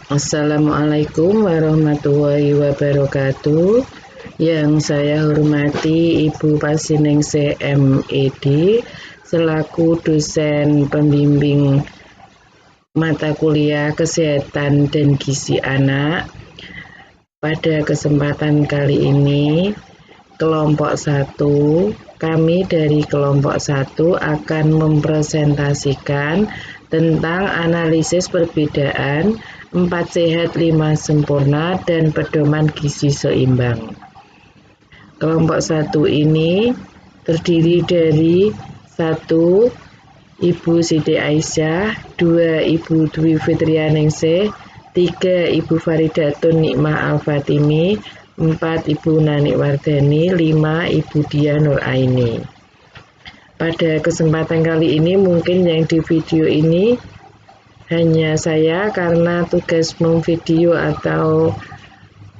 Assalamualaikum warahmatullahi wabarakatuh. Yang saya hormati Ibu Pasiningsih MED selaku dosen pembimbing mata kuliah Kesehatan dan Gizi Anak. Pada kesempatan kali ini, kelompok 1, kami dari kelompok 1 akan mempresentasikan tentang analisis perbedaan 4 sehat 5 sempurna dan pedoman gizi seimbang. Kelompok 1 ini terdiri dari 1. Ibu Siti Aisyah, 2. Ibu Dwi Fitrianingsih, 3. Ibu Faridatun Nikmah Al-Fatimi, 4. Ibu Nani Wardani, 5. Ibu Diah Nuraini. Pada kesempatan kali ini mungkin yang di video ini hanya saya karena tugas memvideo atau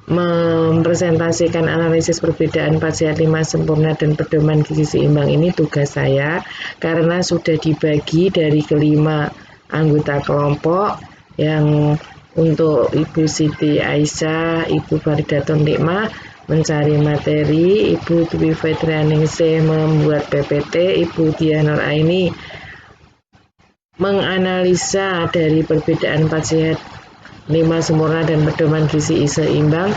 mempresentasikan analisis perbedaan 4 sehat 5 sempurna dan pedoman gizi seimbang ini tugas saya karena sudah dibagi dari kelima anggota kelompok yang untuk Ibu Siti Aisyah, Ibu Faridatun Nikmah mencari materi, Ibu Dwi Fitrianingsih membuat PPT, Ibu Diah Nuraini menganalisa dari perbedaan 4 sehat 5 sempurna dan pedoman gizi seimbang,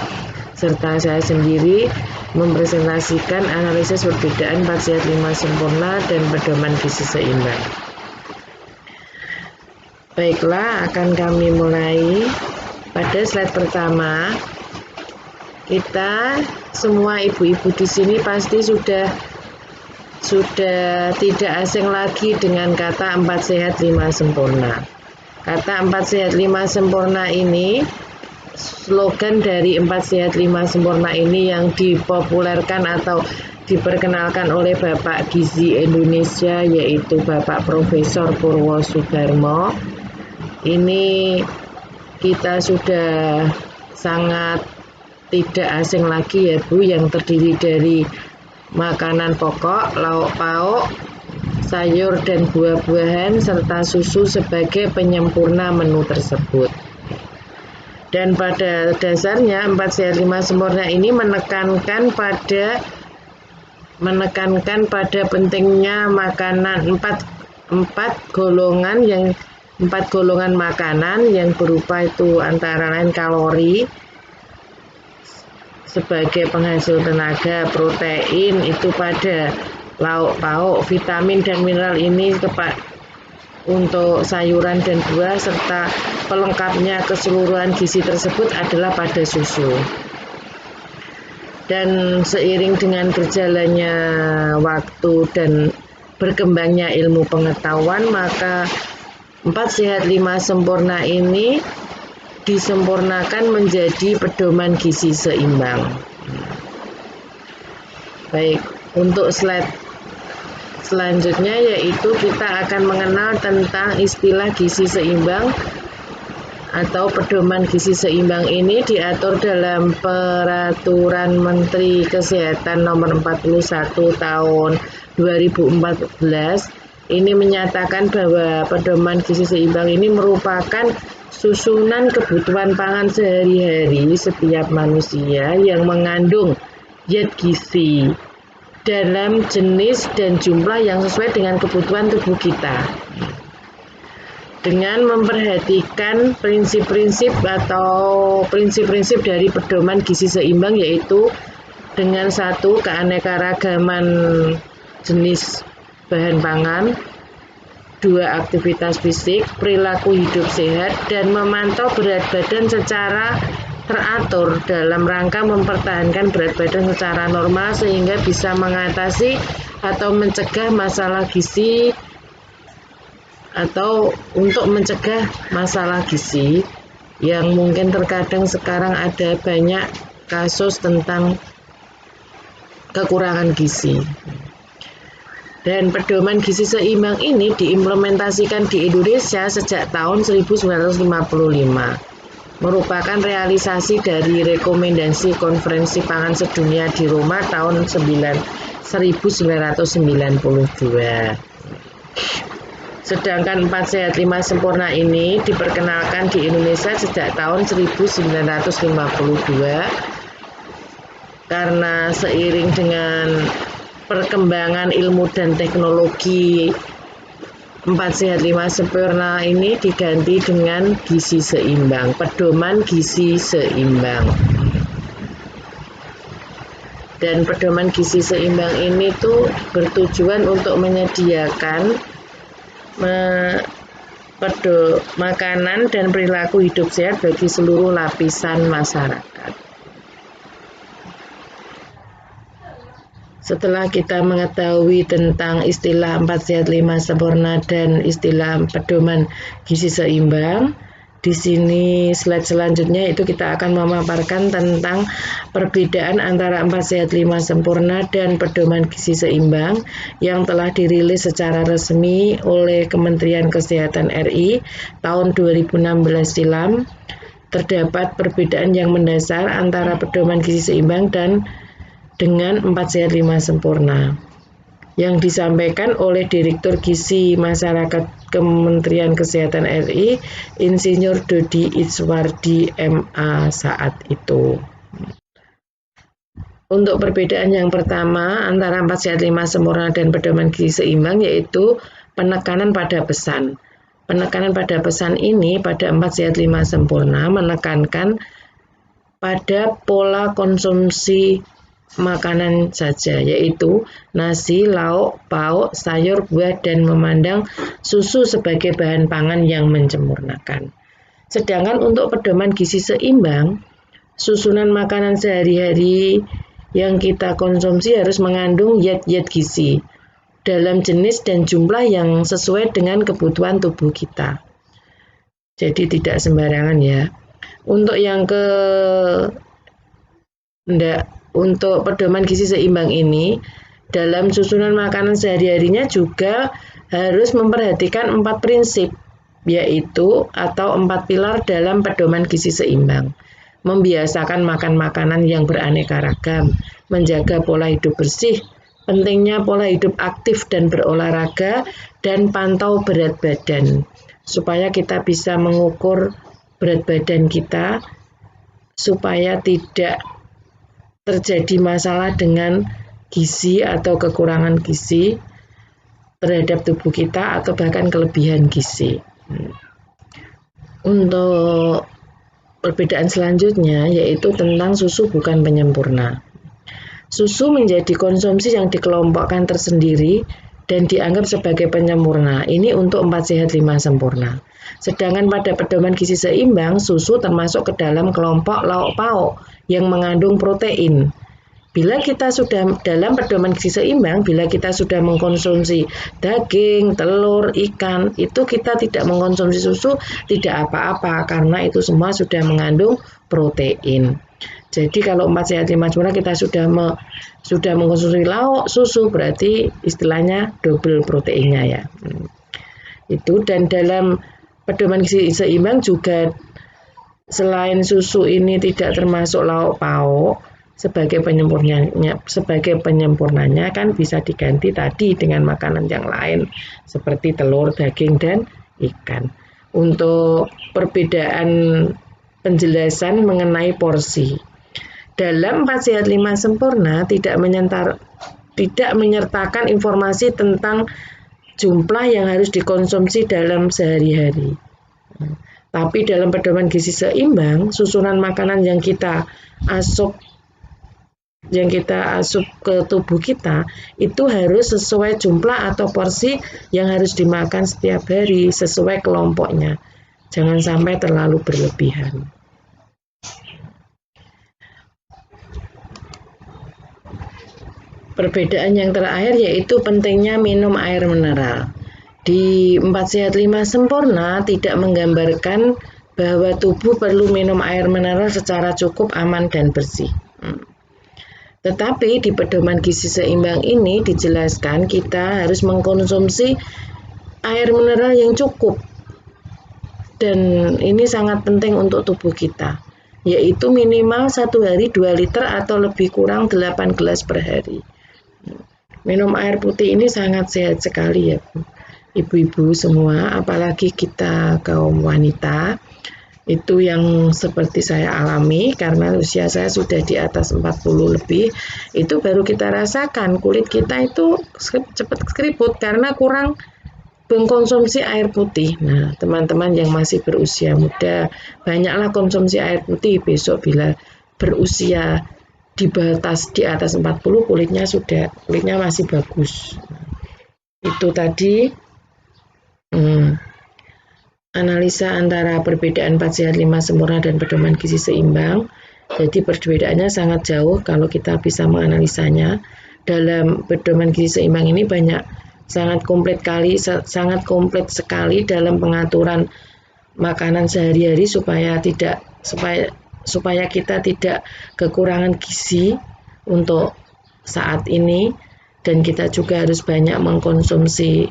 serta saya sendiri mempresentasikan analisis perbedaan 4 sehat 5 sempurna dan pedoman gizi seimbang. Baiklah, akan kami mulai. Pada slide pertama, kita semua ibu-ibu di sini pasti sudah tidak asing lagi dengan kata 4 sehat 5 sempurna. Kata 4 sehat 5 sempurna ini, slogan dari 4 sehat 5 sempurna ini yang dipopulerkan atau diperkenalkan oleh Bapak Gizi Indonesia, yaitu Bapak Profesor Purwo Sudarmo. Ini kita sudah sangat tidak asing lagi ya Bu, yang terdiri dari makanan pokok, lauk pauk, sayur dan buah-buahan, serta susu sebagai penyempurna menu tersebut. Dan pada dasarnya 4 sehat 5 sempurna ini menekankan pada pentingnya makanan 4 golongan makanan yang berupa itu antara lain kalori sebagai penghasil tenaga, protein itu pada lauk pauk, vitamin dan mineral ini untuk sayuran dan buah, serta pelengkapnya keseluruhan gizi tersebut adalah pada susu. Dan seiring dengan berjalannya waktu dan berkembangnya ilmu pengetahuan, maka 4 sehat 5 sempurna ini disempurnakan menjadi pedoman gizi seimbang. Baik, untuk slide selanjutnya yaitu kita akan mengenal tentang istilah gizi seimbang atau pedoman gizi seimbang. Ini diatur dalam Peraturan Menteri Kesehatan Nomor 41 Tahun 2014. Ini menyatakan bahwa pedoman gizi seimbang ini merupakan susunan kebutuhan pangan sehari-hari setiap manusia yang mengandung zat gizi dalam jenis dan jumlah yang sesuai dengan kebutuhan tubuh kita, dengan memperhatikan prinsip-prinsip dari pedoman gizi seimbang, yaitu dengan 1. Keanekaragaman jenis bahan pangan, 2. Aktivitas fisik, perilaku hidup sehat, dan memantau berat badan secara teratur dalam rangka mempertahankan berat badan secara normal sehingga bisa mengatasi atau mencegah masalah gizi atau untuk mencegah masalah gizi yang mungkin terkadang sekarang ada banyak kasus tentang kekurangan gizi. Dan pedoman gizi seimbang ini diimplementasikan di Indonesia sejak tahun 1955. Merupakan realisasi dari rekomendasi Konferensi Pangan Sedunia di Roma tahun 1992. Sedangkan 4 Sehat 5 Sempurna ini diperkenalkan di Indonesia sejak tahun 1952 karena seiring dengan perkembangan ilmu dan teknologi 4 Sehat 5 Sempurna ini diganti dengan gizi seimbang, pedoman gizi seimbang. Dan pedoman gizi seimbang ini tuh bertujuan untuk menyediakan makanan dan perilaku hidup sehat bagi seluruh lapisan masyarakat. Setelah kita mengetahui tentang istilah 4 Sehat 5 Sempurna dan istilah pedoman gizi seimbang, di sini slide selanjutnya itu kita akan memaparkan tentang perbedaan antara 4 Sehat 5 Sempurna dan pedoman gizi seimbang yang telah dirilis secara resmi oleh Kementerian Kesehatan RI tahun 2016 silam. Terdapat perbedaan yang mendasar antara pedoman gizi seimbang dan dengan 4 Sehat 5 Sempurna yang disampaikan oleh Direktur Gizi Masyarakat Kementerian Kesehatan RI, Insinyur Dodi Itswardi MA saat itu. Untuk perbedaan yang pertama antara 4 Sehat 5 Sempurna dan pedoman gizi seimbang yaitu penekanan pada pesan. Penekanan pada pesan ini pada 4 Sehat 5 Sempurna menekankan pada pola konsumsi makanan saja, yaitu nasi, lauk, pauk, sayur, buah, dan memandang susu sebagai bahan pangan yang menyempurnakan. Sedangkan untuk pedoman gizi seimbang, susunan makanan sehari-hari yang kita konsumsi harus mengandung zat-zat gizi dalam jenis dan jumlah yang sesuai dengan kebutuhan tubuh kita. Jadi tidak sembarangan ya. Untuk pedoman gizi seimbang ini, dalam susunan makanan sehari-harinya juga harus memperhatikan 4 prinsip, yaitu atau 4 pilar dalam pedoman gizi seimbang. Membiasakan makan makanan yang beraneka ragam, menjaga pola hidup bersih, pentingnya pola hidup aktif dan berolahraga, dan pantau berat badan, supaya kita bisa mengukur berat badan kita, supaya tidak terjadi masalah dengan gizi atau kekurangan gizi terhadap tubuh kita atau bahkan kelebihan gizi. Untuk perbedaan selanjutnya yaitu tentang susu bukan penyempurna. Susu menjadi konsumsi yang dikelompokkan tersendiri dan dianggap sebagai penyempurna. Ini untuk 4 Sehat 5 Sempurna. Sedangkan pada pedoman gizi seimbang, susu termasuk ke dalam kelompok lauk pauk yang mengandung protein. Bila kita sudah dalam pedoman gizi seimbang, bila kita sudah mengkonsumsi daging, telur, ikan, itu kita tidak mengkonsumsi susu, tidak apa-apa karena itu semua sudah mengandung protein. Jadi kalau 4 Sehat 5 Sempurna kita sudah mengkonsumsi lauk, susu, berarti istilahnya double proteinnya ya. Itu, dan dalam pedoman gizi seimbang juga selain susu ini tidak termasuk lauk pauk sebagai penyempurnanya kan bisa diganti tadi dengan makanan yang lain seperti telur, daging, dan ikan. Untuk perbedaan penjelasan mengenai porsi, dalam 4 Sehat 5 Sempurna tidak menyertakan informasi tentang jumlah yang harus dikonsumsi dalam sehari-hari. Tapi dalam pedoman gizi seimbang, susunan makanan yang kita asup ke tubuh kita itu harus sesuai jumlah atau porsi yang harus dimakan setiap hari sesuai kelompoknya. Jangan sampai terlalu berlebihan. Perbedaan yang terakhir yaitu pentingnya minum air mineral. Di 4 Sehat 5 Sempurna tidak menggambarkan bahwa tubuh perlu minum air mineral secara cukup, aman, dan bersih. Tetapi di pedoman gizi seimbang ini dijelaskan kita harus mengkonsumsi air mineral yang cukup. Dan ini sangat penting untuk tubuh kita, yaitu minimal 1 hari 2 liter atau lebih kurang 8 gelas per hari. Minum air putih ini sangat sehat sekali ya Bu. ibu-ibu semua, apalagi kita kaum wanita, itu yang seperti saya alami karena usia saya sudah di atas 40 lebih, itu baru kita rasakan kulit kita itu cepat keriput karena kurang mengkonsumsi air putih. Nah, teman-teman yang masih berusia muda, banyaklah konsumsi air putih. Besok bila berusia di atas 40, kulitnya masih bagus. Itu tadi analisa antara perbedaan 4 sehat 5 sempurna dan pedoman gizi seimbang. Jadi perbedaannya sangat jauh kalau kita bisa menganalisanya. Dalam pedoman gizi seimbang ini sangat komplit sekali dalam pengaturan makanan sehari-hari supaya kita tidak kekurangan gizi untuk saat ini, dan kita juga harus banyak mengkonsumsi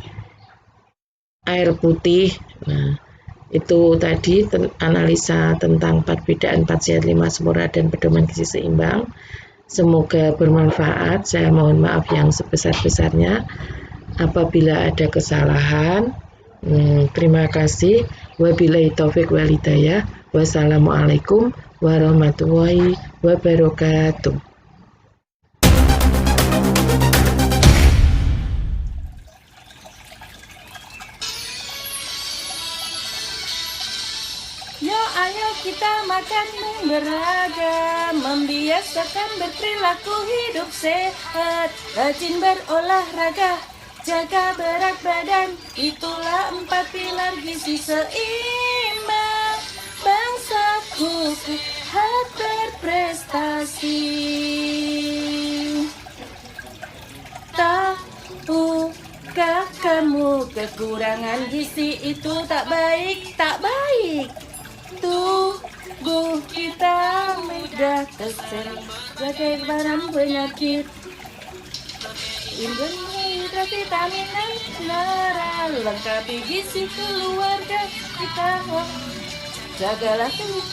air putih. Nah, itu tadi analisa tentang perbedaan 4 sehat 5 sempurna dan pedoman gizi seimbang. Semoga bermanfaat. Saya mohon maaf yang sebesar-besarnya apabila ada kesalahan. Terima kasih. Wabillahi taufik wal hidayah. Wassalamualaikum warahmatullahi wabarakatuh. Yo, ayo kita makan mie beragam, membiasakan berperilaku hidup sehat, rajin berolahraga, jaga berat badan, itulah 4 pilar gizi seimbang. Bangsaku sehat berprestasi. Tahukah kamu kekurangan gizi itu tak baik, tak baik. Tubuh kita mudah terjadi barang penyakit. Hidrat, vitamin dan mineral, lengkapi gizi keluarga kita. Jagalah tubuh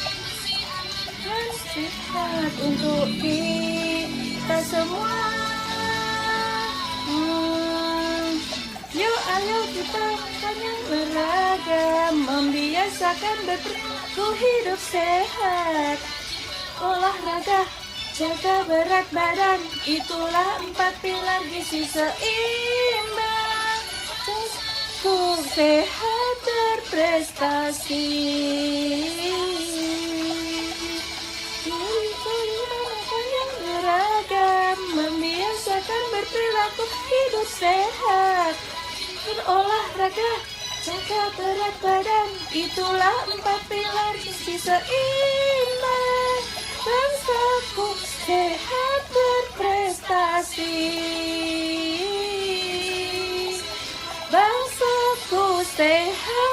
dan sehat untuk kita semua. Yuk, ayo kita makan yang beragam, membiasakan berperilaku hidup sehat, olahraga, jaga berat badan, itulah 4 pilar gizi seimbang. Cukup sehat berprestasi. Makan yang beragam, membiasakan berperilaku hidup sehat, olahraga, jaga berat badan, itulah 4 pilar gizi seimbang. Bangsaku sehat berprestasi. Bangsaku sehat